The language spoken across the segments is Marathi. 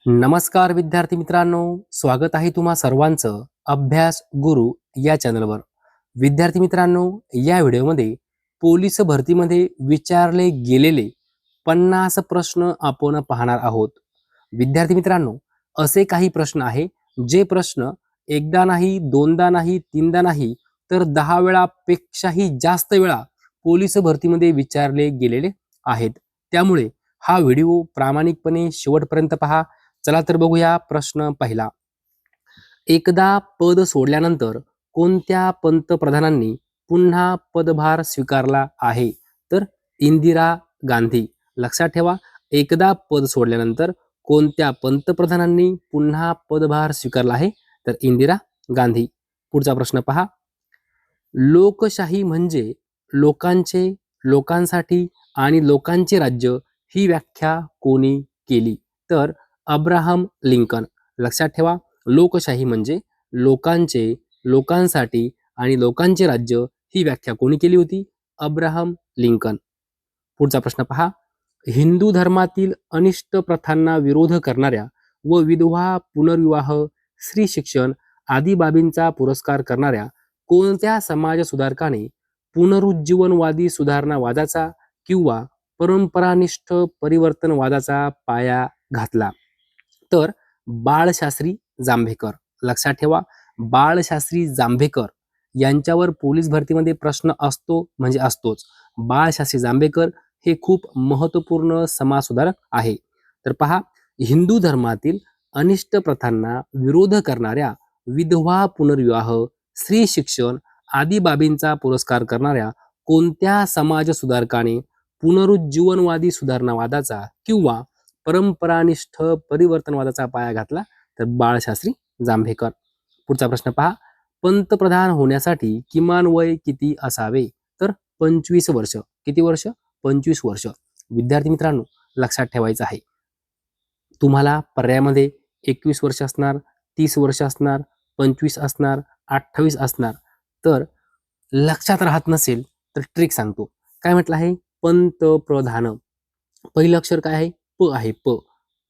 नमस्कार विद्यार्थी मित्रांनो, स्वागत आहे तुम्हा सर्वांचं अभ्यास गुरु या चॅनलवर. विद्यार्थी मित्रांनो, या व्हिडिओमध्ये पोलीस भरतीमध्ये विचारले गेलेले 50 प्रश्न आपण पाहणार आहोत. विद्यार्थी मित्रांनो, असे काही प्रश्न आहे जे प्रश्न एकदा नाही, दोनदा नाही, तीनदा नाही, तर 10 वेळापेक्षाही जास्त वेळा पोलीस भरतीमध्ये विचारले गेलेले आहेत. त्यामुळे हा व्हिडिओ प्रामाणिकपणे शेवटपर्यंत पहा. चला तर बघूया प्रश्न पहिला. एकदा पद सोडल्यानंतर कोणत्या पंतप्रधानांनी पुन्हा पदभार स्वीकारला आहे? तर इंदिरा गांधी. लक्षात ठेवा, एकदा पद सोडल्यानंतर कोणत्या पंतप्रधानांनी पुन्हा पदभार स्वीकारला आहे? तर इंदिरा गांधी. पुढचा प्रश्न पहा. लोकशाही म्हणजे लोकांचे, लोकांसाठी आणि लोकांचे राज्य ही व्याख्या कोणी केली? तर अब्राहम लिंकन. लक्षात ठेवा, लोकशाही म्हणजे लोकांचे, लोकांसाठी आणि लोकांचे राज्य ही व्याख्या कोणी केली होती? Abraham Lincoln. पुढचा प्रश्न पहा. हिंदू धर्मातील अनिष्ट प्रथांना विरोध करणाऱ्या व विधवा, पुनर्विवाह, स्त्री शिक्षण आदी बाबींचा पुरस्कार करणाऱ्या कोणत्या समाज सुधारकाने पुनरुज्जीवनवादी सुधारणावादाचा किंवा परंपरानिष्ठ परिवर्तनवादाचा पाया घातला? तर बाळशास्त्री जांभेकर. लक्षात ठेवा, बाळशास्त्री जांभेकर यांच्यावर पोलीस भरतीमध्ये प्रश्न असतो म्हणजे असतोच. बाळशास्त्री जांभेकर हे खूप महत्त्वपूर्ण समाजसुधारक आहे. तर पहा, हिंदू धर्मातील अनिष्ट प्रथांना विरोध करणाऱ्या, विधवा, पुनर्विवाह, स्त्री शिक्षण आदी बाबींचा पुरस्कार करणाऱ्या कोणत्या समाज सुधारकाने पुनरुज्जीवनवादी सुधारणावादाचा किंवा परंपरानिष्ठ परिवर्तनवादाचा पाया घातला? तर बाळशास्त्री जांभेकर. पुढचा प्रश्न पहा. पंतप्रधान होण्यासाठी किमान वय किती असावे? तर 25 वर्ष. किती वर्ष? 25 वर्ष. विद्यार्थी मित्रांनो, लक्षात ठेवायचं आहे, तुम्हाला पर्यायामध्ये 21 वर्ष असणार, 30 वर्ष असणार, 25 असणार, 28 असणार. तर लक्षात राहत नसेल तर ट्रिक सांगतो. काय म्हटलं आहे? पंतप्रधान. पहिलं अक्षर काय आहे? प आहे. प.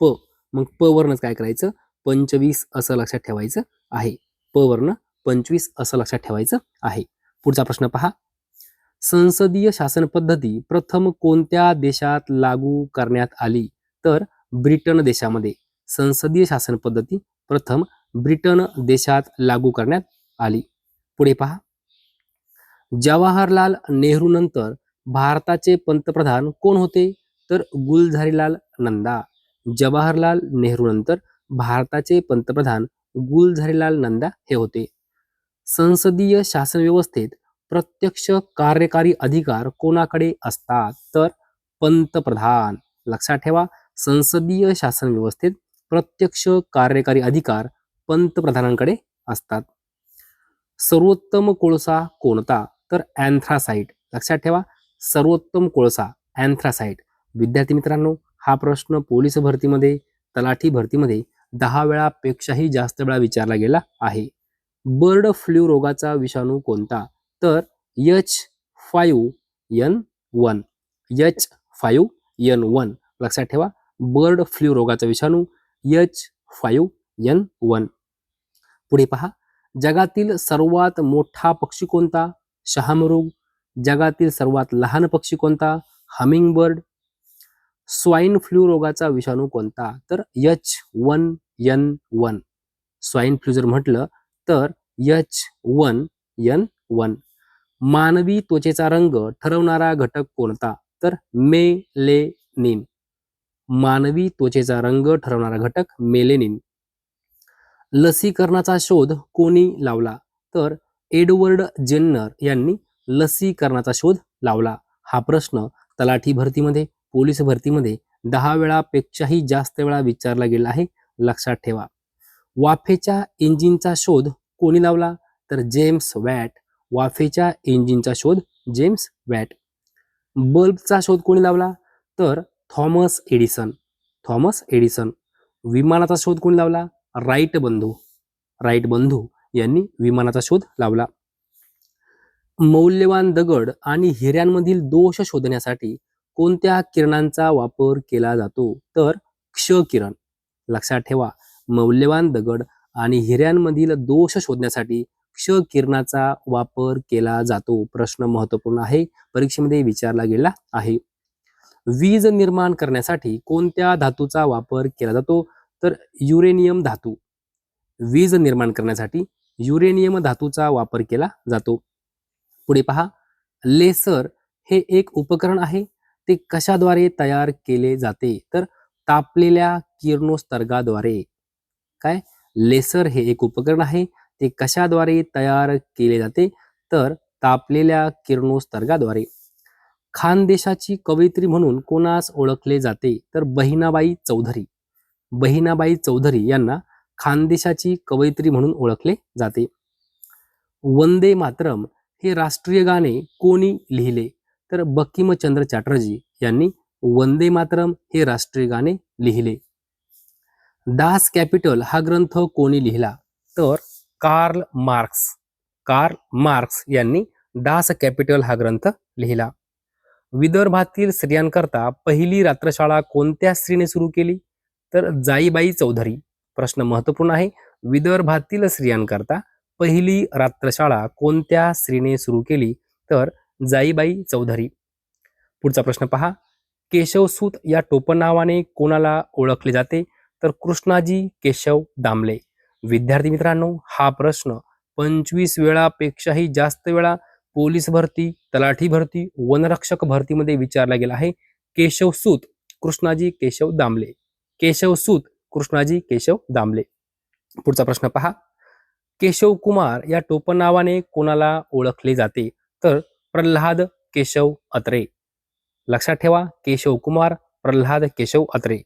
प. मग प वरनच काय करायचं? 25 असं लक्षात ठेवायचं आहे. प वरनं 25 असं लक्षात ठेवायचं आहे. पुढचा प्रश्न पहा. संसदीय शासन पद्धती प्रथम कोणत्या देशात लागू करण्यात आली? तर ब्रिटन देशामध्ये. संसदीय शासन पद्धती प्रथम ब्रिटन देशात लागू करण्यात आली. पुढे पहा. जवाहरलाल नेहरू नंतर भारताचे पंतप्रधान कोण होते? तर गुलझारीलाल नंदा. जवाहरलाल नेहरू नंतर भारताचे पंतप्रधान गुलझारीलाल नंदा हे होते. संसदीय शासन व्यवस्थेत प्रत्यक्ष कार्यकारी अधिकार कोणाकडे असतात? तर पंतप्रधान. लक्षात ठेवा, संसदीय शासन व्यवस्थेत प्रत्यक्ष कार्यकारी अधिकार पंतप्रधानांकडे असतात. सर्वोत्तम कोळसा कोणता? तर अँथ्रासाइट. लक्षात ठेवा, सर्वोत्तम कोळसा अँथ्रासाइट. विद्यार्थी मित्रांनो, हा प्रश्न पोलीस भरतीमध्ये, तलाठी भरतीमध्ये 10 वेळापेक्षाही जास्त वेळा विचारला गेला आहे. बर्ड फ्लू रोगाचा विषाणू कोणता? तर H5N1. H5N1. लक्षात ठेवा, बर्ड फ्लू रोगाचा विषाणू H5N1. पुढे पहा. जगातील सर्वात मोठा पक्षी कोणता? शहामृग. जगातील सर्वात लहान पक्षी कोणता? हमिंगबर्ड. स्वाईन फ्लू रोगाचा विषाणू कोणता? तर H1N1. स्वाईन फ्लू जर म्हटलं तर H1N1. मानवी त्वचेचा रंग ठरवणारा घटक कोणता? तर मेलेनिन. मानवी त्वचेचा रंग ठरवणारा घटक मेलेनिन. लसीकरणाचा शोध कोणी लावला? तर एडवर्ड जेन्नर यांनी लसीकरणाचा शोध लावला. हा प्रश्न तलाठी भरतीमध्ये, पोलीस भरतीमध्ये 10 वेळापेक्षाही जास्त वेळा विचारला गेला आहे. लक्षात ठेवा. वाफेच्या इंजिनचा शोध कोणी लावला? तर जेम्स वॅट. वाफेच्या इंजिनचा शोध जेम्स वॅट. बल्बचा शोध कोणी लावला? तर थॉमस एडिसन. Thomas Edison. विमानाचा शोध कोणी लावला? राईट बंधू. राईट बंधू यांनी विमानाचा शोध लावला. मौल्यवान दगड आणि हिऱ्यांमधील दोष शोधण्यासाठी कोणत्या किरणांचा वापर केला जातो? तर क्ष किरण. लक्षात ठेवा, मौल्यवान दगड आणि हिऱ्यांमधील दोष शोधण्यासाठी क्ष किरणाचा वापर केला जातो. प्रश्न महत्वपूर्ण आहे, परीक्षेमध्ये विचारला गेला आहे. वीज निर्माण करण्यासाठी कोणत्या धातूचा वापर केला जातो? तर युरेनियम धातू. वीज निर्माण करण्यासाठी युरेनियम धातूचा वापर केला जातो. पुढे पहा, लेसर हे एक उपकरण आहे, ते कशाद्वारे तयार केले जाते? तर तापलेल्या किरणोत्सर्गाद्वारे. काय? लेसर हे एक उपकरण आहे, ते कशाद्वारे तयार केले जाते? तर तापलेल्या किरणोत्सर्गाद्वारे. खानदेशाची कवयित्री म्हणून कोणास ओळखले जाते? तर बहिणाबाई चौधरी. बहिणाबाई चौधरी यांना खानदेशाची कवयित्री म्हणून ओळखले जाते. वंदे मातरम हे राष्ट्रीय गाणे कोणी लिहिले? तर बंकिमचंद्र चॅटर्जी यांनी वंदे मातरम हे राष्ट्रीय गाणे लिहिले. दास कॅपिटल हा ग्रंथ कोणी लिहिला? तर कार्ल मार्क्स. कार्ल मार्क्स यांनी दास कॅपिटल हा ग्रंथ लिहिला. विदर्भातील स्त्रियांकरता पहिली रात्रशाळा कोणत्या स्त्रीने सुरू केली? तर जाईबाई चौधरी. प्रश्न महत्वपूर्ण आहे, विदर्भातील स्त्रियांकरता पहिली रात्रशाळा कोणत्या स्त्रीने सुरू केली? तर जाईबाई चौधरी. पुढचा प्रश्न पहा, केशवसूत या टोपणनावाने कोणाला ओळखले जाते? तर कृष्णाजी केशव दामले. विद्यार्थी मित्रांनो, हा प्रश्न 25 वेळापेक्षाही जास्त वेळा पोलीस भरती, तलाठी भरती, वनरक्षक भरतीमध्ये विचारला गेला आहे. केशवसूत कृष्णाजी केशव दामले. केशवसूत कृष्णाजी केशव दामले. पुढचा प्रश्न पहा, केशव कुमार या टोपणनावाने कोणाला ओळखले जाते? तर प्रल्हाद केशव अत्रे. लक्षात ठेवा, केशव कुमार, प्रल्हाद केशव अत्रे.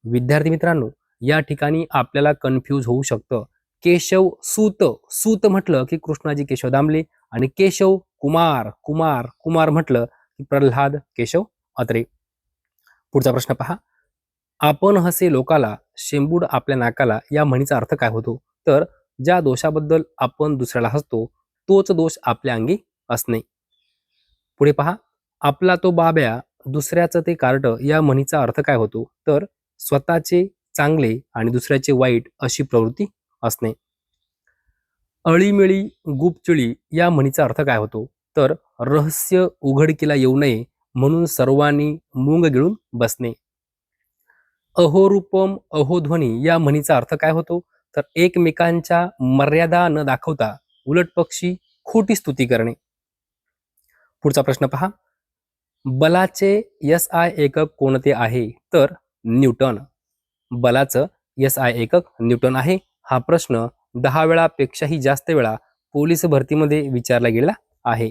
विद्यार्थी मित्रांनो, या ठिकाणी आपल्याला कन्फ्यूज होऊ शकतं. केशव सूत, सूत म्हटलं की कृष्णाजी केशव दामले, आणि केशव कुमार, कुमार, कुमार म्हटलं की प्रल्हाद केशव अत्रे. पुढचा प्रश्न पहा, आपण हसे लोकाला शेंबूड आपल्या नाकाला या म्हणीचा अर्थ काय होतो? तर ज्या दोषाबद्दल आपण दुसऱ्याला हसतो तोच दोष आपल्या अंगी असणे. पुढे पहा, आपला तो बाब्या दुसऱ्याचं ते कार्ट या म्हणीचा अर्थ काय होतो? तर स्वतःचे चांगले आणि दुसऱ्याचे वाईट अशी प्रवृत्ती असणे. अळीमिळी गुपचिळी या म्हणीचा अर्थ काय होतो? तर रहस्य उघडकीला येऊ नये म्हणून सर्वांनी मुंग गिळून बसणे. अहोरूपम अहोध्वनी या म्हणीचा अर्थ काय होतो? तर एकमेकांच्या मर्यादा न दाखवता उलट पक्षी खोटी स्तुती करणे. पुढचा प्रश्न पहा, बलाचे SI एकक कोणते आहे? तर न्यूटन. बलाचं SI एकक न्यूटन आहे. हा प्रश्न 10 वेळापेक्षाही जास्त वेळा पोलीस भरतीमध्ये विचारला गेला आहे.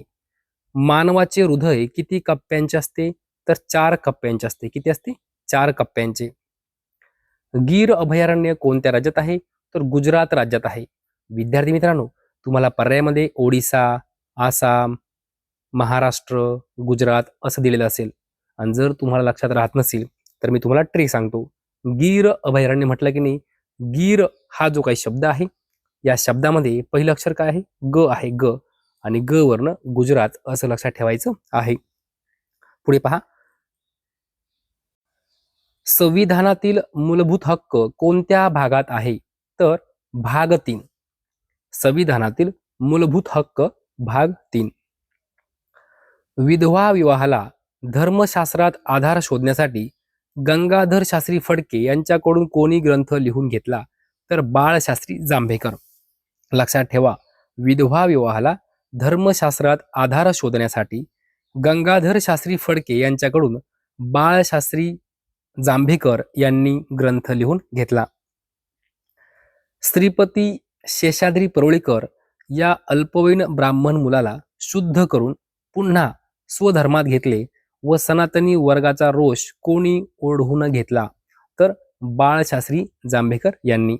मानवाचे हृदय किती कप्प्यांचे असते? तर 4 कप्प्यांचे असते. किती असते? 4 कप्प्यांचे. गीर अभयारण्य कोणत्या राज्यात आहे? तर गुजरात राज्यात आहे. विद्यार्थी मित्रांनो, तुम्हाला पर्यायामध्ये ओडिसा, आसाम, महाराष्ट्र, गुजरात असं दिलेलं असेल, आणि जर तुम्हाला लक्षात राहत नसेल तर मी तुम्हाला ट्रिक सांगतो. गीर अभयारण्य म्हटलं की नाही, गीर हा जो काही शब्द आहे, या शब्दामध्ये पहिलं अक्षर काय आहे? ग आहे, ग, आणि ग वरनं गुजरात असं लक्षात ठेवायचं आहे. पुढे पहा, संविधानातील मूलभूत हक्क कोणत्या भागात आहे? तर भाग 3. संविधानातील मूलभूत हक्क भाग 3. विधवा विवाहाला धर्मशास्त्रात आधार शोधण्यासाठी गंगाधर शास्त्री फडके यांच्याकडून कोणी ग्रंथ लिहून घेतला? तर बाळशास्त्री जांभेकर. लक्षात ठेवा, विधवा विवाहाला धर्मशास्त्रात आधार शोधण्यासाठी गंगाधर शास्त्री फडके यांच्याकडून बाळशास्त्री जांभेकर यांनी ग्रंथ लिहून घेतला. श्रीपती शेषाद्री परुळेकर या अल्पवयीन ब्राह्मण मुलाला शुद्ध करून पुन्हा स्वधर्मात घेतले व सनातनी वर्गाचा रोष कोणी ओढवून घेतला? तर बाळशास्त्री जांभेकर यांनी.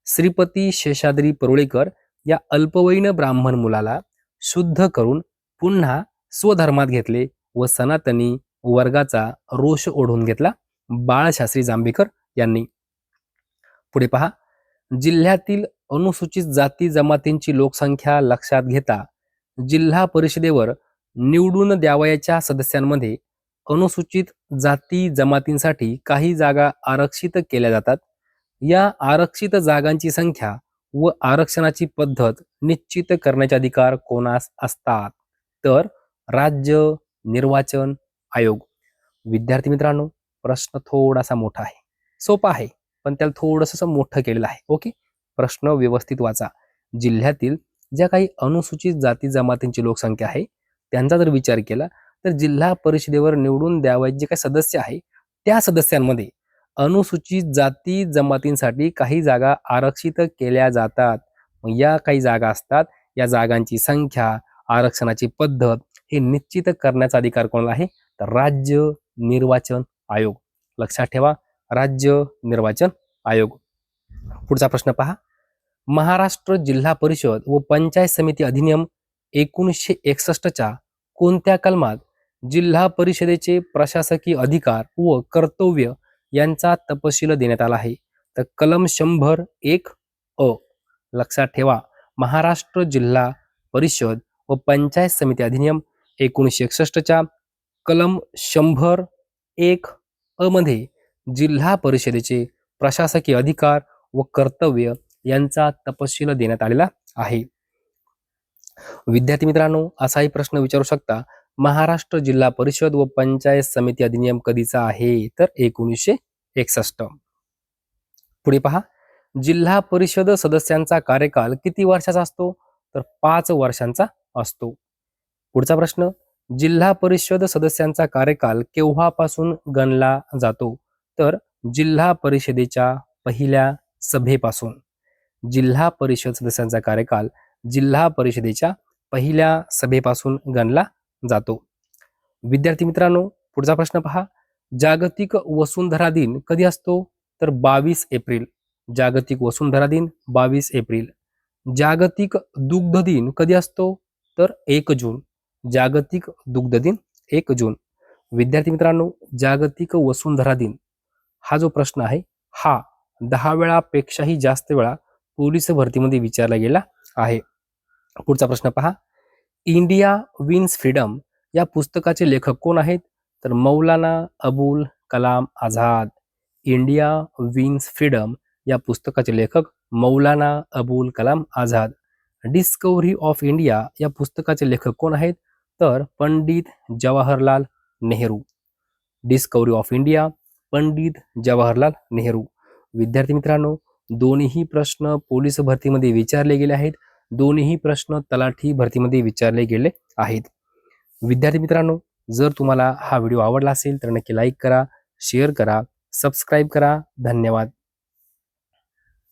श्रीपती शेषाद्री परुळेकर या अल्पवयीन ब्राह्मण मुलाला शुद्ध करून पुन्हा स्वधर्मात घेतले व सनातनी वर्गाचा रोष ओढवून घेतला बाळशास्त्री जांभेकर यांनी. पुढे पहा, जिल्ह्यातील अनुसूचित जाती जमातींची लोकसंख्या लक्षात घेता जिल्हा परिषदेवर निवडून द्यावयाच्या सदस्यांमध्ये अनुसूचित जाती जमातींसाठी काही जागा आरक्षित केल्या जातात. या आरक्षित जागांची संख्या व आरक्षणाची पद्धत निश्चित करण्याचे अधिकार कोणास असतात? तर राज्य निर्वाचन आयोग. विद्यार्थी मित्रांनो, प्रश्न थोडासा मोठा आहे, सोपा आहे, पण त्याला थोडंसं मोठं केलेलं आहे. ओके, प्रश्न व्यवस्थित वाचा. जिल्ह्यातील ज्या काही अनुसूचित जाती जमातींची लोकसंख्या आहे त्यांचा जर विचार केला तर जिल्हा परिषदेवर निवडून द्यावयाचे जे काही सदस्य आहे त्या सदस्यांमध्ये अनुसूचित जाती जमातींसाठी काही जागा आरक्षित केल्या जातात. मग या काही जागा असतात, या जागांची संख्या, आरक्षणाची पद्धत हे निश्चित करण्याचा अधिकार कोणाला आहे? तर राज्य निर्वाचन आयोग. लक्षात ठेवा, राज्य निर्वाचन आयोग. पुढचा प्रश्न पहा. महाराष्ट्र जिल्हा परिषद व पंचायत समिती अधिनियम 1961च्या कोणत्या कलमात जिल्हा परिषदेचे प्रशासकीय अधिकार व कर्तव्य यांचा तपशील देण्यात आला आहे? तर कलम 101 अ. लक्षात ठेवा, महाराष्ट्र जिल्हा परिषद व पंचायत समिती अधिनियम 1961च्या कलम 101 अ मध्ये जिल्हा परिषदेचे प्रशासकीय अधिकार व कर्तव्य यांचा तपशील देण्यात आलेला आहे. विद्यार्थी मित्रांनो, असाही प्रश्न विचारू शकता, महाराष्ट्र जिल्हा परिषद व पंचायत समिती अधिनियम कधीचा आहे? तर 1961. पुढे पहा, जिल्हा परिषद सदस्यांचा कार्यकाल किती वर्षाचा असतो? तर 5 वर्षांचा असतो. पुढचा प्रश्न, जिल्हा परिषद सदस्यांचा कार्यकाल केव्हापासून गणला जातो? तर जिल्हा परिषदेच्या पहिल्या सभेपासून. जिल्हा परिषद सदस्यांचा कार्यकाल जिल्हा परिषदेच्या पहिल्या सभेपासून गणला जातो. विद्यार्थी मित्रांनो, पुढचा प्रश्न पहा, जागतिक वसुंधरा दिन कधी असतो? तर 22 एप्रिल. जागतिक वसुंधरा दिन 22 एप्रिल. जागतिक दुग्ध दिन कधी असतो? तर 1 जून. जागतिक दुग्ध दिन 1 जून. विद्यार्थी मित्रांनो, जागतिक वसुंधरा दिन हा जो प्रश्न आहे हा 10 वेळापेक्षाही जास्त वेळा पोलीस भरतीमध्ये विचारला गेला आहे. पुढचा प्रश्न पहा, इंडिया विन्स फ्रीडम या पुस्तकाचे लेखक कोण आहेत? तर Maulana Abul Kalam Azad. India wins freedom या पुस्तकाचे लेखक Maulana Abul Kalam Azad. Discovery of India या पुस्तकाचे लेखक कोण आहेत? तर Pandit Jawaharlal Nehru. Discovery of India, Pandit Jawaharlal Nehru. विद्यार्थी मित्रांनो, दोन्ही प्रश्न पोलीस भरतीमध्ये विचारले गेले आहेत. दोन्ही प्रश्न तलाठी भरतीमध्ये विचारले गेले आहेत. विद्यार्थी मित्रांनो, जर तुम्हाला हा व्हिडिओ आवडला असेल तर नक्की लाईक करा, शेअर करा, सबस्क्राईब करा. धन्यवाद.